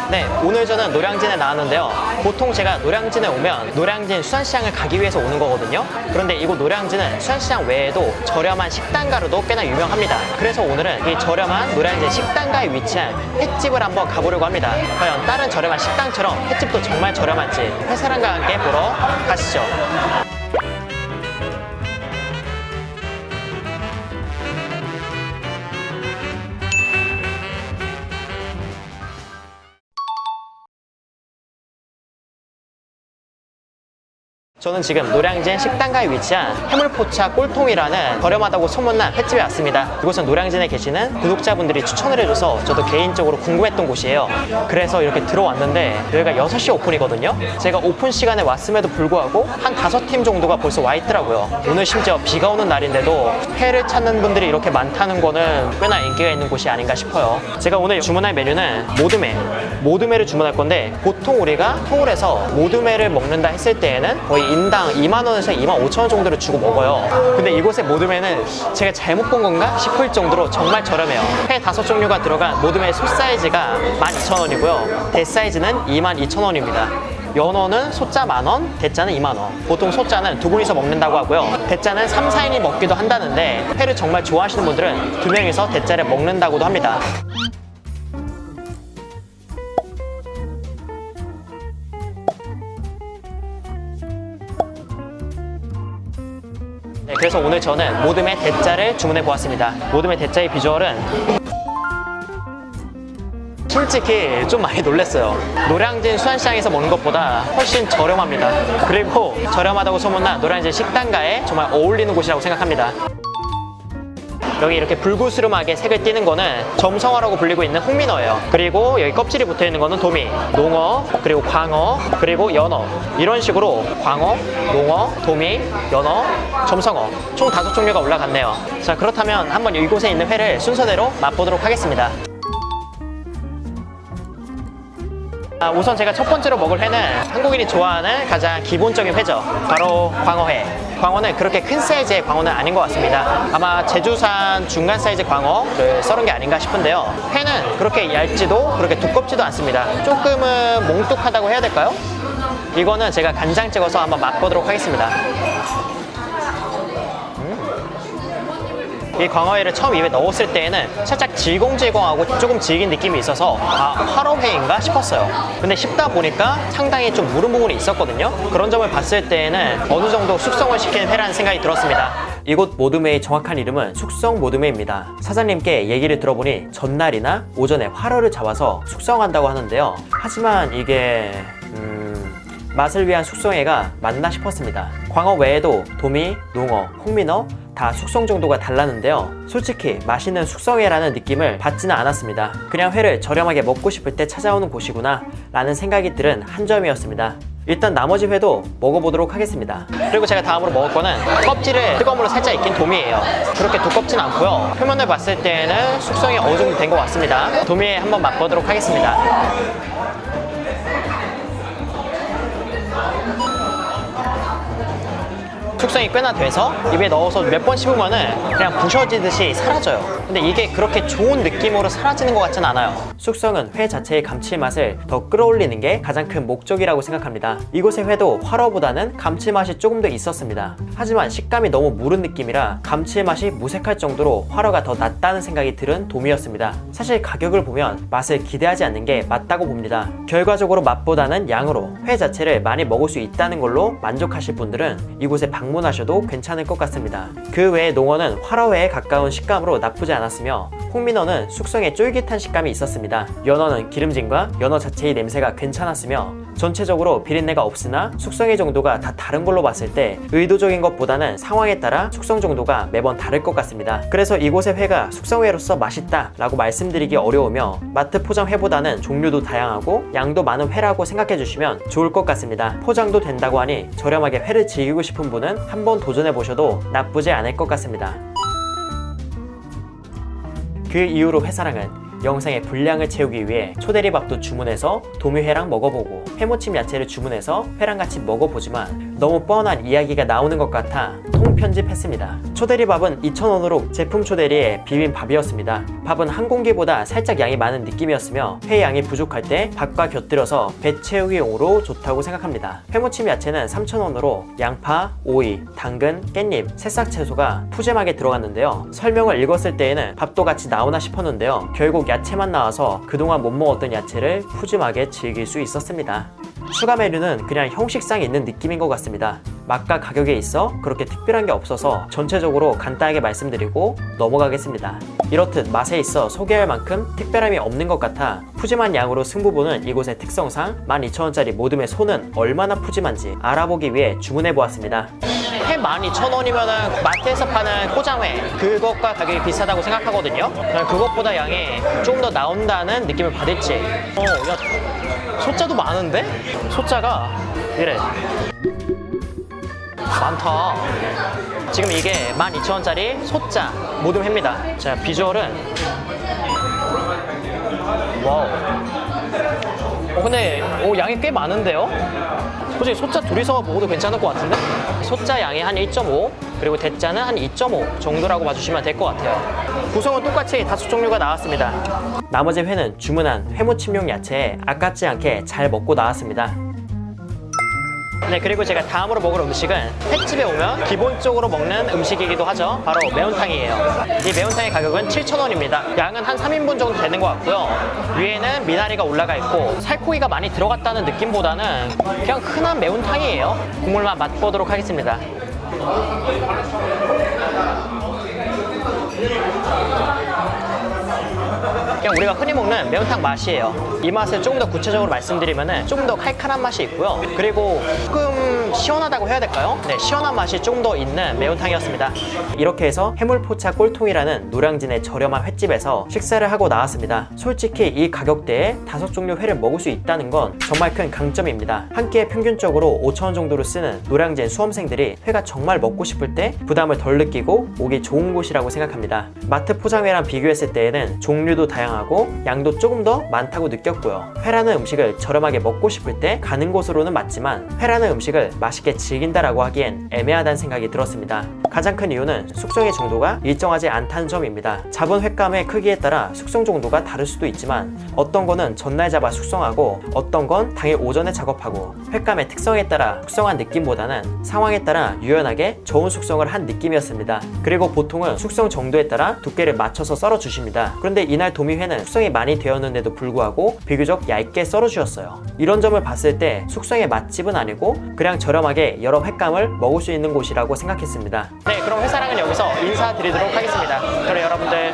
네, 오늘 저는 노량진에 나왔는데요. 보통 제가 노량진에 오면 노량진 수산시장을 가기 위해서 오는 거거든요. 그런데 이곳 노량진은 수산시장 외에도 저렴한 식당가로도 꽤나 유명합니다. 그래서 오늘은 이 저렴한 노량진 식당가에 위치한 횟집을 한번 가보려고 합니다. 과연 다른 저렴한 식당처럼 횟집도 정말 저렴한지 회사람과 함께 보러 가시죠. 저는 지금 노량진 식당가에 위치한 해물포차 꼴통이라는 저렴하다고 소문난 횟집에 왔습니다. 이곳은 노량진에 계시는 구독자분들이 추천을 해줘서 저도 개인적으로 궁금했던 곳이에요. 그래서 이렇게 들어왔는데 여기가 6시 오픈이거든요. 제가 오픈 시간에 왔음에도 불구하고 한 5팀 정도가 벌써 와 있더라고요. 오늘 심지어 비가 오는 날인데도 회를 찾는 분들이 이렇게 많다는 거는 꽤나 인기가 있는 곳이 아닌가 싶어요. 제가 오늘 주문할 메뉴는 모드메를 주문할 건데, 보통 우리가 서울에서 모드메를 먹는다 했을 때에는 거의 인당 2만원에서 2만5천원 정도를 주고 먹어요. 근데 이곳의 모드메는 제가 잘못 본 건가 싶을 정도로 정말 저렴해요. 회 5종류가 들어간 모드메 소 사이즈가 12,000원이고요. 대 사이즈는 22,000원입니다. 연어는 소자 10,000원, 대자는 20,000원. 보통 소자는 2분이서 먹는다고 하고요. 대자는 3, 4인이 먹기도 한다는데, 회를 정말 좋아하시는 분들은 2명이서 대자를 먹는다고도 합니다. 네, 그래서 오늘 저는 모듬의 대짜를 주문해 보았습니다. 모듬의 대짜의 비주얼은 솔직히 좀 많이 놀랐어요. 노량진 수산시장에서 먹는 것보다 훨씬 저렴합니다. 그리고 저렴하다고 소문난 노량진 식당가에 정말 어울리는 곳이라고 생각합니다. 여기 이렇게 불구스름하게 색을 띠는 거는 점성어라고 불리고 있는 홍민어예요. 그리고 여기 껍질이 붙어있는 거는 도미, 농어, 그리고 광어, 그리고 연어. 이런 식으로 광어, 농어, 도미, 연어, 점성어 총 5종류가 올라갔네요. 자, 그렇다면 한번 이곳에 있는 회를 순서대로 맛보도록 하겠습니다. 우선 제가 첫 번째로 먹을 회는 한국인이 좋아하는 가장 기본적인 회죠. 바로 광어회. 광어는 그렇게 큰 사이즈의 광어는 아닌 것 같습니다. 아마 제주산 중간 사이즈 광어를 썰은 게 아닌가 싶은데요. 회는 그렇게 얇지도 그렇게 두껍지도 않습니다. 조금은 몽뚝하다고 해야 될까요? 이거는 제가 간장 찍어서 한번 맛보도록 하겠습니다. 이 광어회를 처음 입에 넣었을 때에는 살짝 질겅질겅하고 조금 질긴 느낌이 있어서 화로회인가 싶었어요. 근데 씹다 보니까 상당히 좀 무른 부분이 있었거든요. 그런 점을 봤을 때에는 어느 정도 숙성을 시키는 회라는 생각이 들었습니다. 이곳 모드메의 정확한 이름은 숙성 모드메입니다. 사장님께 얘기를 들어보니 전날이나 오전에 화로를 잡아서 숙성한다고 하는데요. 하지만 이게 맛을 위한 숙성회가 맞나 싶었습니다. 광어 외에도 도미, 농어, 홍민어 다 숙성 정도가 달랐는데요. 솔직히 맛있는 숙성회라는 느낌을 받지는 않았습니다. 그냥 회를 저렴하게 먹고 싶을 때 찾아오는 곳이구나 라는 생각이 들은 한 점이었습니다. 일단 나머지 회도 먹어보도록 하겠습니다. 그리고 제가 다음으로 먹을 거는 껍질을 뜨거움으로 살짝 익힌 도미예요. 그렇게 두껍진 않고요. 표면을 봤을 때는 숙성이 어느 정도 된 것 같습니다. 도미에 한번 맛보도록 하겠습니다. 숙성이 꽤나 돼서 입에 넣어서 몇 번 씹으면은 그냥 부셔지듯이 사라져요. 근데 이게 그렇게 좋은 느낌으로 사라지는 것 같진 않아요. 숙성은 회 자체의 감칠맛을 더 끌어올리는 게 가장 큰 목적이라고 생각합니다. 이곳의 회도 화로보다는 감칠맛이 조금 더 있었습니다. 하지만 식감이 너무 무른 느낌이라 감칠맛이 무색할 정도로 화로가 더 낫다는 생각이 들은 도미였습니다. 사실 가격을 보면 맛을 기대하지 않는 게 맞다고 봅니다. 결과적으로 맛보다는 양으로 회 자체를 많이 먹을 수 있다는 걸로 만족하실 분들은 이곳에 방문하셔도 괜찮을 것 같습니다. 그 외에 농어는 화로회에 가까운 식감으로 나쁘지 않았으며, 홍민어는 숙성에 쫄깃한 식감이 있었습니다. 연어는 기름진과 연어 자체의 냄새가 괜찮았으며, 전체적으로 비린내가 없으나 숙성의 정도가 다 다른 걸로 봤을 때 의도적인 것보다는 상황에 따라 숙성 정도가 매번 다를 것 같습니다. 그래서 이곳의 회가 숙성회로서 맛있다 라고 말씀드리기 어려우며, 마트 포장 회보다는 종류도 다양하고 양도 많은 회라고 생각해 주시면 좋을 것 같습니다. 포장도 된다고 하니 저렴하게 회를 즐기고 싶은 분은 한번 도전해 보셔도 나쁘지 않을 것 같습니다. 그 이후로 회사랑은 영상의 분량을 채우기 위해 초대리밥도 주문해서 도미회랑 먹어보고 회무침 야채를 주문해서 회랑 같이 먹어보지만 너무 뻔한 이야기가 나오는 것 같아 통편집했습니다. 초대리밥은 2,000원으로 제품 초대리의 비빔밥이었습니다. 밥은 한 공기보다 살짝 양이 많은 느낌이었으며 회 양이 부족할 때 밥과 곁들여서 배 채우기용으로 좋다고 생각합니다. 회무침 야채는 3,000원으로 양파, 오이, 당근, 깻잎, 새싹 채소가 푸짐하게 들어갔는데요. 설명을 읽었을 때에는 밥도 같이 나오나 싶었는데요. 결국 야채만 나와서 그동안 못 먹었던 야채를 푸짐하게 즐길 수 있었습니다. 추가 메뉴는 그냥 형식상 있는 느낌인 것 같습니다. 맛과 가격에 있어 그렇게 특별한 게 없어서 전체적으로 간단하게 말씀드리고 넘어가겠습니다. 이렇듯 맛에 있어 소개할 만큼 특별함이 없는 것 같아 푸짐한 양으로 승부보는 이곳의 특성상 12,000원짜리 모듬의 소는 얼마나 푸짐한지 알아보기 위해 주문해보았습니다. 회 12,000원이면 마트에서 파는 포장회 그것과 가격이 비슷하다고 생각하거든요. 그것보다 양이 조금 더 나온다는 느낌을 받을지. 야, 소자도 많은데? 소자가 이래 많다. 지금 이게 12,000원짜리 소자 모듬회입니다. 자, 비주얼은 와우. 근데 양이 꽤 많은데요? 솔직히 소자 둘이서 먹어도 괜찮을 것 같은데? 소자 양이 한 1.5 그리고 대자는 한 2.5 정도라고 봐주시면 될 것 같아요. 구성은 똑같이 5종류가 나왔습니다. 나머지 회는 주문한 회무침용 야채에 아깝지 않게 잘 먹고 나왔습니다. 네, 그리고 제가 다음으로 먹을 음식은 횟집에 오면 기본적으로 먹는 음식이기도 하죠. 바로 매운탕이에요. 이 매운탕의 가격은 7,000원입니다. 양은 한 3인분 정도 되는 것 같고요. 위에는 미나리가 올라가 있고 살코기가 많이 들어갔다는 느낌보다는 그냥 흔한 매운탕이에요. 국물만 맛보도록 하겠습니다. 그냥 우리가 흔히 먹는 매운탕 맛이에요. 이 맛을 조금 더 구체적으로 말씀드리면 조금 더 칼칼한 맛이 있고요. 그리고 조금 시원하다고 해야 될까요? 네, 시원한 맛이 조금 더 있는 매운탕이었습니다. 이렇게 해서 해물포차 꼴통이라는 노량진의 저렴한 횟집에서 식사를 하고 나왔습니다. 솔직히 이 가격대에 5종류 회를 먹을 수 있다는 건 정말 큰 강점입니다. 한 끼에 평균적으로 5,000원 정도로 쓰는 노량진 수험생들이 회가 정말 먹고 싶을 때 부담을 덜 느끼고 오기 좋은 곳이라고 생각합니다. 마트 포장회랑 비교했을 때에는 종류도 다양하고 양도 조금 더 많다고 느꼈고요. 회라는 음식을 저렴하게 먹고 싶을 때 가는 곳으로는 맞지만 회라는 음식을 맛있게 즐긴다라고 하기엔 애매하다는 생각이 들었습니다. 가장 큰 이유는 숙성의 정도가 일정하지 않다는 점입니다. 잡은 횟감의 크기에 따라 숙성 정도가 다를 수도 있지만 어떤 거는 전날 잡아 숙성하고 어떤 건 당일 오전에 작업하고 횟감의 특성에 따라 숙성한 느낌보다는 상황에 따라 유연하게 저온 숙성을 한 느낌이었습니다. 그리고 보통은 숙성 정도에 따라 두께를 맞춰서 썰어 주십니다. 그런데 이날 도미회는 숙성이 많이 되었는데도 불구하고 비교적 얇게 썰어 주셨어요. 이런 점을 봤을 때 숙성의 맛집은 아니고 그냥 저렴하게 여러 횟감을 먹을 수 있는 곳이라고 생각했습니다. 네, 그럼 회사랑은 여기서 인사드리도록 하겠습니다. 그럼 여러분들